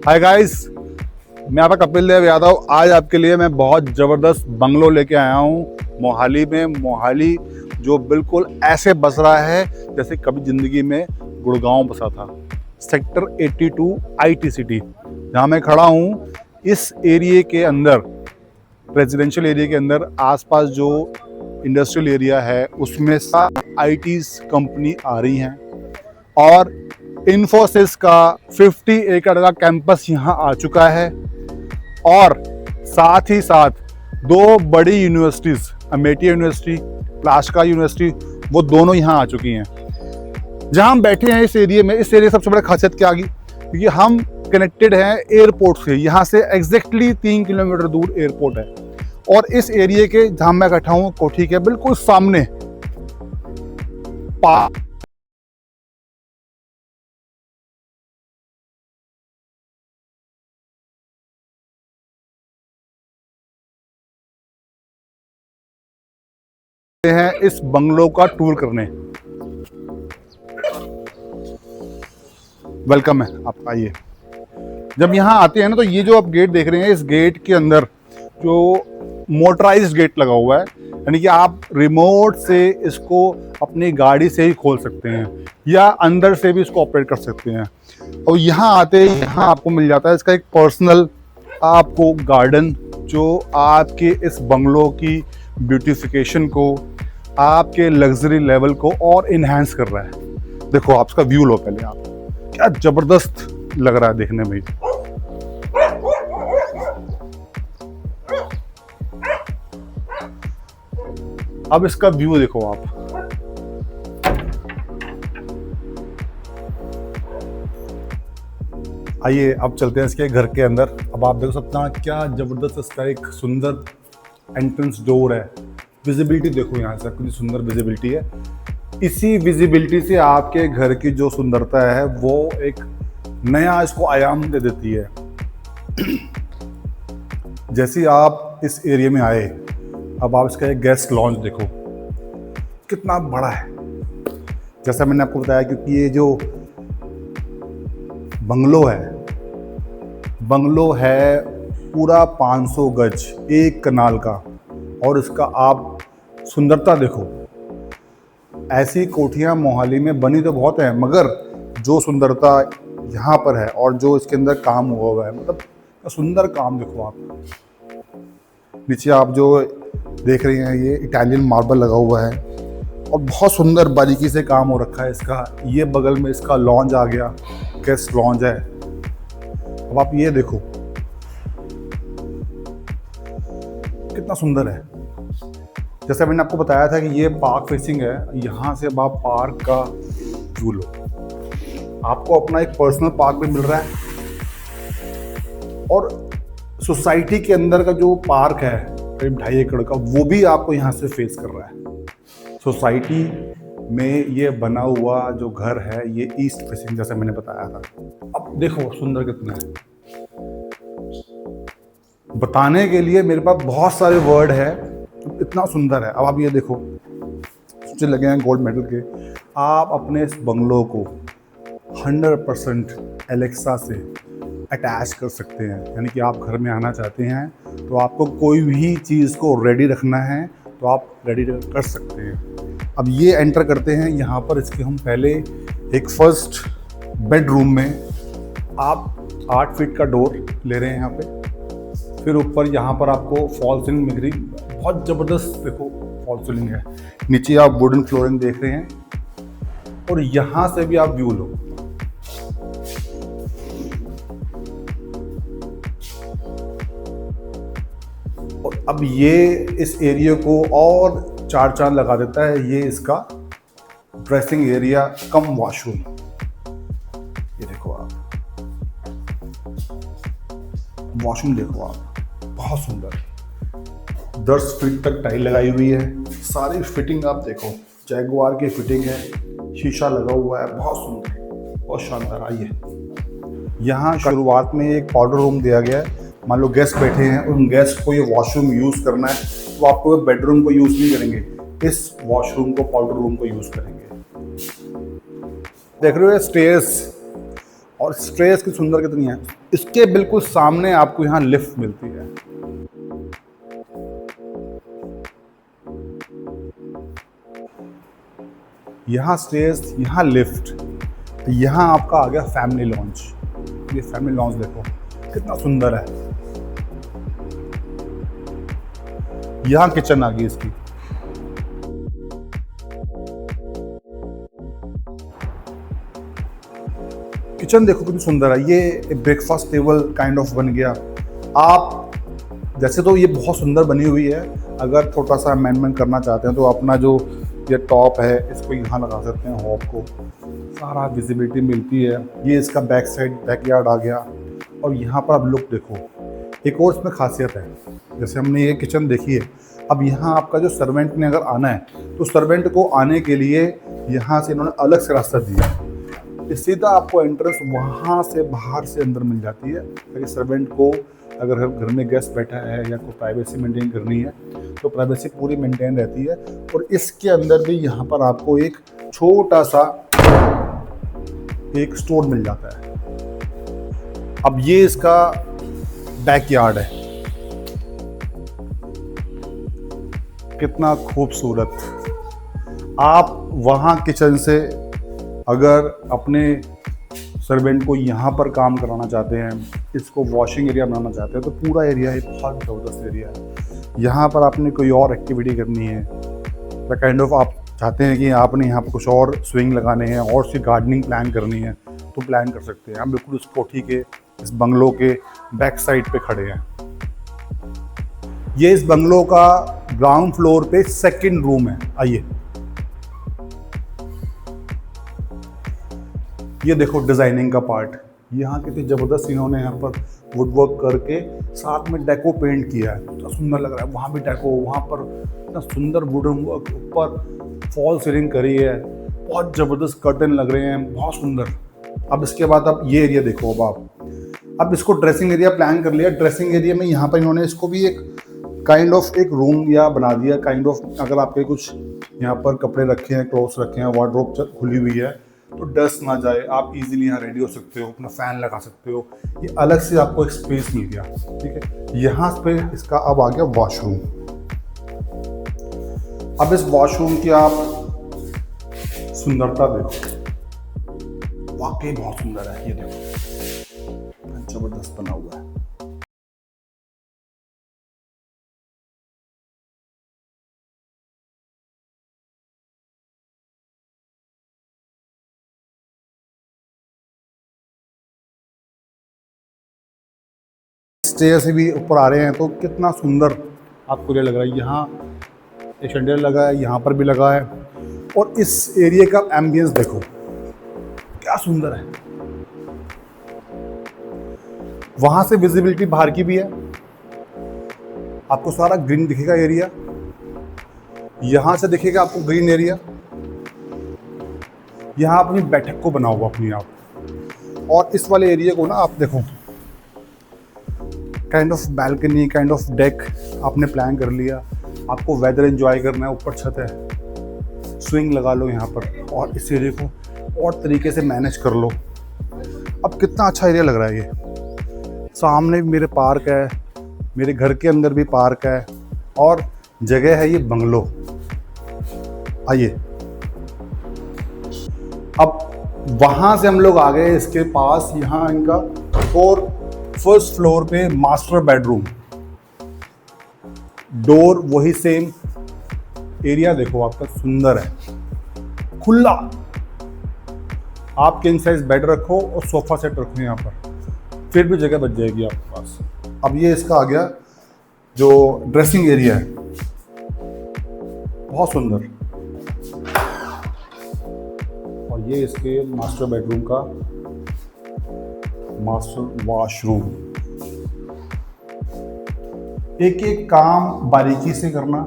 Hi guys, मैं आपका कपिल देव यादव। आज आपके लिए मैं बहुत ज़बरदस्त बंगलो लेके आया हूँ मोहाली में। मोहाली जो बिल्कुल ऐसे बस रहा है जैसे कभी ज़िंदगी में गुड़गांव बसा था। सेक्टर 82 IT सिटी जहाँ मैं खड़ा हूँ, इस एरिए के अंदर, रेजिडेंशियल एरिया के अंदर आसपास जो इंडस्ट्रियल एरिया है उसमें सब IT कंपनी आ रही हैं और इन्फोसिस का 50 एकड़ का कैंपस यहाँ आ चुका है। और साथ ही साथ दो बड़ी यूनिवर्सिटीज़, अमेठी यूनिवर्सिटी, प्लास्का यूनिवर्सिटी, वो दोनों यहाँ आ चुकी हैं। जहाँ हम बैठे हैं इस एरिया में, इस एरिया सबसे बड़ा खासियत क्या आ गई, क्योंकि हम कनेक्टेड हैं एयरपोर्ट से। यहाँ से एग्जैक्टली 3 किलोमीटर दूर एयरपोर्ट है और इस एरिया के जहाँ मैं बैठा हूँ कोठी के बिल्कुल सामने पार्क हैं इस बंगलो का टूर करने। वेलकम है आप, आइए। जब यहाँ आते हैं ना तो ये जो आप गेट देख रहे हैं, इस गेट के अंदर जो मोटराइज्ड गेट लगा हुआ है, यानी कि आप रिमोट से इसको अपनी गाड़ी से ही खोल सकते हैं या अंदर से भी इसको ऑपरेट कर सकते हैं। और यहाँ आते ही यहाँ आपको मिल जाता है इसका एक पर्सनल आपको गार्डन, जो आपके इस बंगलो की ब्यूटिफिकेशन को, आपके लग्जरी लेवल को और इन्हांस कर रहा है। देखो आप इसका व्यू लो पहले, आप क्या जबरदस्त लग रहा है देखने में। अब इसका व्यू देखो आप, आइए अब चलते हैं इसके घर के अंदर। अब आप देख सकते हैं क्या जबरदस्त इसका एक सुंदर एंट्रेंस डोर है। विजिबिलिटी देखो यहाँ से, कितनी सुंदर विजिबिलिटी है। इसी विजिबिलिटी से आपके घर की जो सुंदरता है वो एक नया इसको आयाम दे देती है। जैसे आप इस एरिया में आए, अब आप इसका एक गेस्ट लॉन्च देखो कितना बड़ा है। जैसा मैंने आपको बताया, क्योंकि ये जो बंगलो है पूरा 500 गज, एक कनाल का, और इसका आप सुंदरता देखो। ऐसी कोठियाँ मोहाली में बनी तो बहुत हैं, मगर जो सुंदरता यहाँ पर है और जो इसके अंदर काम हुआ है, मतलब सुंदर काम देखो आप। नीचे आप जो देख रहे हैं ये इटालियन मार्बल लगा हुआ है और बहुत सुंदर बारीकी से काम हो रखा है इसका। ये बगल में इसका लॉन्ज आ गया, गेस्ट लॉन्ज है। अब आप ये देखो कितना सुंदर है। जैसे मैंने आपको बताया था कि ये पार्क फेसिंग है, यहाँ से अब आप पार्क का व्यू लो। आपको अपना एक पर्सनल पार्क भी मिल रहा है और सोसाइटी के अंदर का जो पार्क है करीब 2.5 एकड़ का, वो भी आपको यहाँ से फेस कर रहा है। सोसाइटी में ये बना हुआ जो घर है ये ईस्ट फेसिंग, जैसे मैंने बताया था। अब देखो सुंदर कितना है, बताने के लिए मेरे पास बहुत सारे वर्ड है, इतना सुंदर है। अब आप ये देखो, मुझे लगे हैं गोल्ड मेडल के। आप अपने इस बंगलो को 100% एलेक्सा से अटैच कर सकते हैं, यानी कि आप घर में आना चाहते हैं तो आपको कोई भी चीज़ को रेडी रखना है तो आप रेडी कर सकते हैं। अब ये एंटर करते हैं यहाँ पर। इसके हम पहले एक फर्स्ट बेडरूम में आप 8 फीट का डोर ले रहे हैं यहाँ पे। फिर ऊपर यहाँ पर आपको फॉल सीलिंग मिल रही, बहुत ज़बरदस्त देखो फॉल सीलिंग है। नीचे आप वुडन फ्लोरिंग देख रहे हैं और यहाँ से भी आप व्यू लो। और अब ये इस एरिया को और 4 चांद लगा देता है। ये इसका ड्रेसिंग एरिया कम वॉशरूम, ये देखो आप, वॉशरूम देखो आप, बहुत सुंदर। 10 फीट तक टाइल लगाई हुई है। सारी फिटिंग आप देखो, जैगुआर की फिटिंग है, शीशा लगा हुआ है, बहुत सुंदर, बहुत शानदार। आइए, यहाँ शुरुआत में एक पाउडर रूम दिया गया है। मान लो गेस्ट बैठे हैं, उन गेस्ट को ये वॉशरूम यूज़ करना है तो आपको बेडरूम को यूज़ नहीं करेंगे, इस वॉशरूम को, पाउडर रूम को यूज़ करेंगे। देख रहे हो स्टेयर्स, और स्ट्रेस की सुंदर कितनी है। इसके बिल्कुल सामने आपको यहाँ लिफ्ट मिलती है। यहाँ स्टेयर्स, यहाँ लिफ्ट, यहाँ आपका आ गया फैमिली लॉन्च। ये फैमिली लॉन्च देखो कितना सुंदर है। यहाँ किचन आ गई इसकी। किचन देखो कितनी सुंदर है। ये ब्रेकफास्ट टेबल काइंड ऑफ बन गया। आप जैसे तो ये बहुत सुंदर बनी हुई है, अगर छोटा सा अमेंडमेंट करना चाहते हैं तो अपना जो ये टॉप है इसको यहाँ लगा सकते हैं, हॉब को, सारा विजिबिलिटी मिलती है। ये इसका बैक साइड बैकयार्ड आ गया। और यहाँ पर आप लुक देखो, एक और इसमें खासियत है, जैसे हमने ये किचन देखी है, अब यहाँ आपका जो सर्वेंट ने अगर आना है तो सर्वेंट को आने के लिए यहाँ से इन्होंने अलग से रास्ता दिया है। सीधा आपको एंट्रेंस वहाँ से बाहर से अंदर मिल जाती है, ताकि सर्वेंट को अगर घर में गेस्ट बैठा है या कोई प्राइवेसी मेंटेन करनी है तो प्राइवेसी पूरी मेंटेन रहती है। और इसके अंदर भी यहाँ पर आपको एक छोटा सा एक स्टोर मिल जाता है। अब ये इसका बैकयार्ड है, कितना खूबसूरत। आप वहाँ किचन से अगर अपने सर्वेंट को यहाँ पर काम कराना चाहते हैं, इसको वॉशिंग एरिया बनाना चाहते हैं, तो पूरा एरिया है, बहुत ज़बरदस्त एरिया है। यहाँ पर आपने कोई और एक्टिविटी करनी है, द काइंड ऑफ आप चाहते हैं कि आपने यहाँ पर कुछ और स्विंग लगाने हैं और उसकी गार्डनिंग प्लान करनी है तो प्लान कर सकते हैं। हम बिल्कुल उस कोठी के, इस बंगलो के बैक साइड पे खड़े हैं। ये इस बंगलो का ग्राउंड फ्लोर पे सेकंड रूम है। आइए, ये देखो डिजाइनिंग का पार्ट, यहाँ कितनी जबरदस्त इन्होंने यहाँ पर वुडवर्क करके साथ में डेको पेंट किया है, तो सुंदर लग रहा है। वहाँ भी डेको, वहाँ पर इतना सुंदर वुडन वर्क, ऊपर फॉल सीलिंग करी है, बहुत जबरदस्त कर्टन लग रहे हैं, बहुत सुंदर। अब इसके बाद आप ये एरिया देखो। अब इसको ड्रेसिंग एरिया प्लान कर लिया। ड्रेसिंग एरिया में यहाँ पर इन्होंने इसको भी एक काइंड ऑफ एक रूम या बना दिया, काइंड ऑफ। अगर आपके कुछ यहाँ पर कपड़े रखे हैं, क्लोथ्स रखे हैं, वार्डरोब खुली हुई है, तो डस्ट ना जाए, आप इजीली यहाँ रेडी हो सकते हो, अपना फैन लगा सकते हो। ये अलग से आपको एक स्पेस मिल गया, ठीक है। यहाँ पे इसका अब आ गया वॉशरूम। अब इस वॉशरूम की आप सुंदरता देखो, वाकई बहुत सुंदर है। ये देखो जबरदस्त बना हुआ है। स्टेयर से भी ऊपर आ रहे हैं तो कितना सुंदर आपको ये लग रहा है। यहाँ एक शैंडियर लगा है, यहाँ पर भी लगा है। और इस एरिया का एम्बियंस देखो क्या सुंदर है। वहां से विजिबिलिटी बाहर की भी है, आपको सारा ग्रीन दिखेगा एरिया। यहां से दिखेगा आपको ग्रीन एरिया। यहाँ अपनी बैठक को बना हुआ अपनी आप। और इस वाले एरिया को ना आप देखो, kind of balcony, kind of deck आपने प्लान कर लिया। आपको वेदर एंजॉय करना है, ऊपर छत है, स्विंग लगा लो यहाँ पर और इस एरिया को और तरीके से मैनेज कर लो। अब कितना अच्छा एरिया लग रहा है। ये सामने भी मेरे पार्क है, मेरे घर के अंदर भी पार्क है और जगह है ये बंगलो। आइए, अब वहाँ से हम लोग आ गए इसके पास। यहाँ इनका और फर्स्ट फ्लोर पे मास्टर बेडरूम, डोर वही सेम। एरिया देखो आपका सुंदर है, खुला। आप किंग साइज बेड रखो और सोफा सेट रखो यहाँ पर, फिर भी जगह बच जाएगी आपके पास। अब ये इसका आ गया जो ड्रेसिंग एरिया है, बहुत सुंदर। और ये इसके मास्टर बेडरूम का मास्टर वॉशरूम। एक एक काम बारीकी से करना,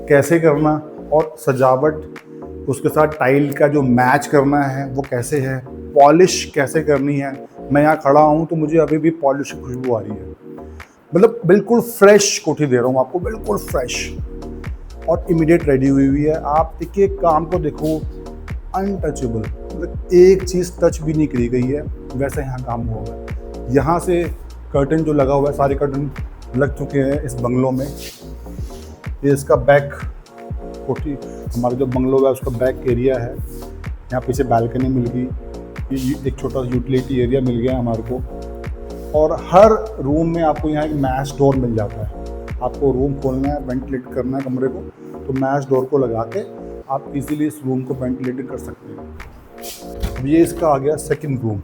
कैसे करना, और सजावट उसके साथ टाइल का जो मैच करना है वो कैसे है, पॉलिश कैसे करनी है। मैं यहाँ खड़ा हूँ तो मुझे अभी भी पॉलिश की खुशबू आ रही है। मतलब बिल्कुल फ्रेश कोठी दे रहा हूँ आपको, बिल्कुल फ्रेश और इमीडिएट रेडी हुई हुई है। आप एक एक काम को देखो, अनटचेबल, मतलब एक चीज़ टच भी नहीं करी गई है, वैसा यहाँ काम हुआ हुआ है। यहाँ से कर्टन जो लगा हुआ है, सारे कर्टन लग चुके हैं इस बंगलों में। ये इसका बैक कोठी, हमारा जो बंगलो है उसका बैक एरिया है। यहाँ पीछे बालकनी मिल गई, ये एक छोटा सा यूटिलिटी एरिया मिल गया हमारे को। और हर रूम में आपको यहाँ एक मैश डोर मिल जाता है। आपको रूम खोलना है, वेंटिलेट करना है कमरे को, तो मैश डोर को लगा के आप इजीली इस रूम को वेंटिलेट कर सकते हैं। अब ये इसका आ गया सेकंड रूम।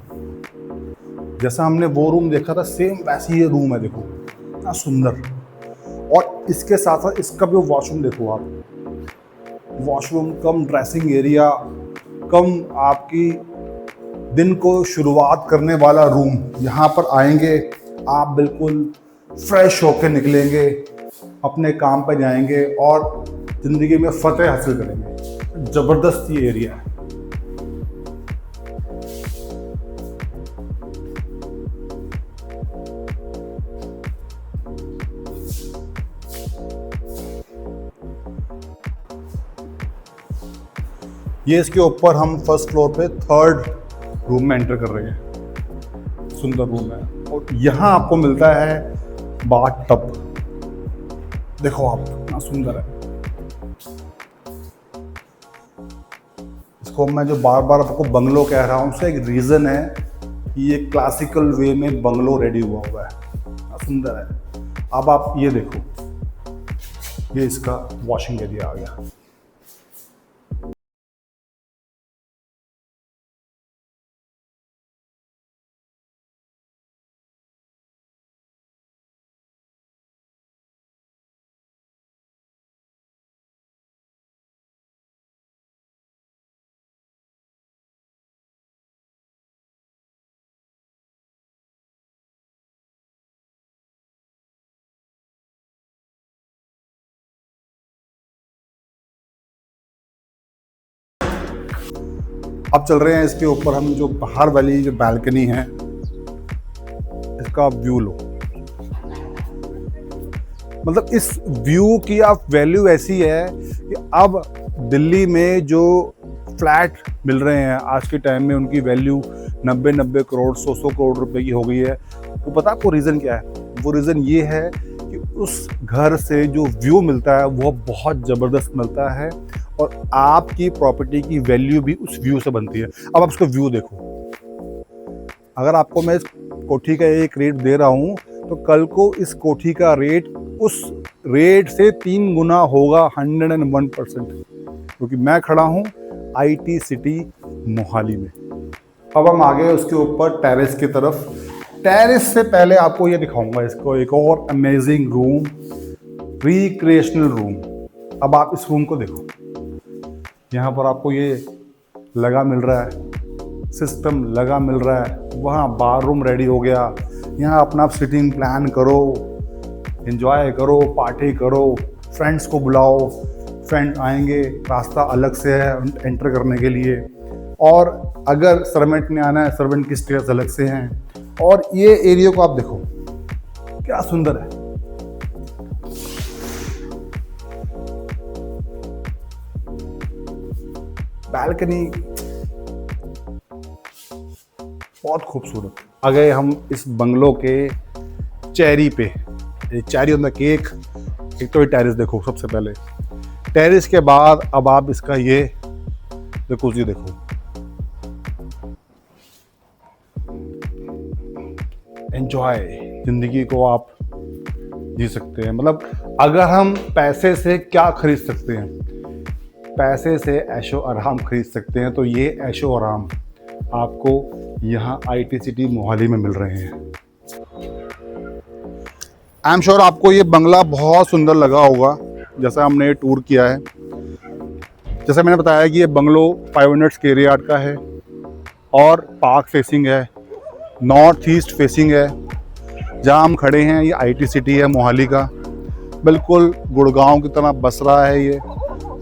जैसा हमने वो रूम देखा था सेम वैसे ये रूम है, देखो कितना सुंदर। और इसके साथ साथ इसका भी वॉशरूम देखो आप, वॉशरूम कम ड्रेसिंग एरिया कम आपकी दिन को शुरुआत करने वाला रूम। यहाँ पर आएंगे आप बिल्कुल फ्रेश होकर निकलेंगे, अपने काम पर जाएंगे और ज़िंदगी में फतेह हासिल करेंगे। ज़बरदस्त ये एरिया है। ये इसके ऊपर हम फर्स्ट फ्लोर पे थर्ड रूम में एंटर कर रहे हैं। सुंदर रूम है और यहाँ आपको मिलता है बाथ टब। देखो आप कितना सुंदर है। इसको मैं जो बार बार आपको बंगलो कह रहा हूँ, उसका एक रीज़न है कि ये क्लासिकल वे में बंगलो रेडी हुआ हुआ है, कितना सुंदर है। अब आप ये देखो, ये इसका वॉशिंग एरिया आ गया। अब चल रहे हैं इसके ऊपर हम, जो बाहर वाली जो बालकनी है इसका व्यू लो। मतलब इस व्यू की आप वैल्यू ऐसी है कि अब दिल्ली में जो फ्लैट मिल रहे हैं आज के टाइम में, उनकी वैल्यू 90 करोड़ 100 करोड़ रुपए की हो गई है। तो पता आपको रीज़न क्या है? वो रीज़न ये है कि उस घर से जो व्यू मिलता है वो बहुत ज़बरदस्त मिलता है और आपकी प्रॉपर्टी की वैल्यू भी उस व्यू से बनती है। अब आप उसका व्यू देखो। अगर आपको मैं इस कोठी का एक रेट दे रहा हूँ तो कल को इस कोठी का रेट उस रेट से 3 गुना होगा, 101%, क्योंकि मैं खड़ा हूँ IT सिटी मोहाली में। अब हम आ गए उसके ऊपर टेरेस की तरफ। टेरेस से पहले आपको ये दिखाऊंगा इसको एक और अमेजिंग रूम, रिक्रिएशनल रूम। अब आप इस रूम को देखो, यहाँ पर आपको ये लगा मिल रहा है, सिस्टम लगा मिल रहा है। वहाँ बाथरूम रेडी हो गया। यहाँ अपना सिटिंग प्लान करो, एंजॉय करो, पार्टी करो, फ्रेंड्स को बुलाओ, फ्रेंड आएंगे, रास्ता अलग से है एंटर करने के लिए। और अगर सर्वेंट ने आना है, सर्वेंट की स्टेयर्स अलग से हैं। और ये एरिया को आप देखो क्या सुंदर है। बालकनी बहुत खूबसूरत। आ गए हम इस बंगलो के चेरी पे। Cherry on the cake. एक तो ये टेरेस देखो सबसे पहले, टेरेस के बाद अब आप इसका ये देखो, ये देखो एंजॉय, जिंदगी को आप जी सकते हैं। मतलब अगर हम पैसे से क्या खरीद सकते हैं, पैसे से ऐशो आराम खरीद सकते हैं, तो ये ऐशो आराम आपको यहाँ IT सिटी मोहाली में मिल रहे हैं। आई एम श्योर आपको ये बंगला बहुत सुंदर लगा होगा जैसा हमने ये टूर किया है। जैसा मैंने बताया कि ये बंगलो 500 स्क्वायर यार्ड का है और पार्क फेसिंग है, नॉर्थ ईस्ट फेसिंग है। जहाँ हम खड़े हैं ये IT सिटी है मोहाली का, बिल्कुल गुड़गांव की तरह बस रहा है ये।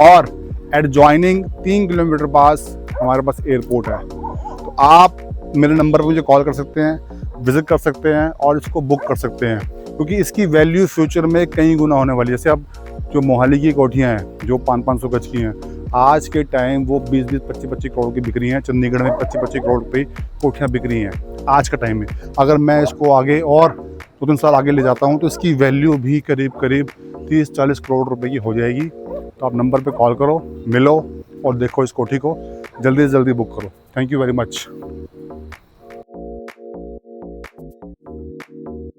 और एडजॉइनिंग 3 किलोमीटर पास हमारे पास एयरपोर्ट है। तो आप मेरे नंबर पर मुझे कॉल कर सकते हैं, विज़िट कर सकते हैं और इसको बुक कर सकते हैं, क्योंकि इसकी वैल्यू फ्यूचर में कई गुना होने वाली है। जैसे अब जो मोहाली की कोठियाँ हैं जो 500-500 गज की हैं, आज के टाइम वो 20-20, 25-25 करोड़ की बिक रही हैं। चंडीगढ़ में 25-25 करोड़ रुपए कोठियाँ बिक रही हैं आज के टाइम में। अगर मैं इसको आगे और 2-3 साल आगे ले जाता हूँ तो इसकी वैल्यू भी करीब करीब 30-40 करोड़ रुपए की हो जाएगी। तो आप नंबर पे कॉल करो, मिलो और देखो इस कोठी को, जल्दी से जल्दी बुक करो। Thank you very much.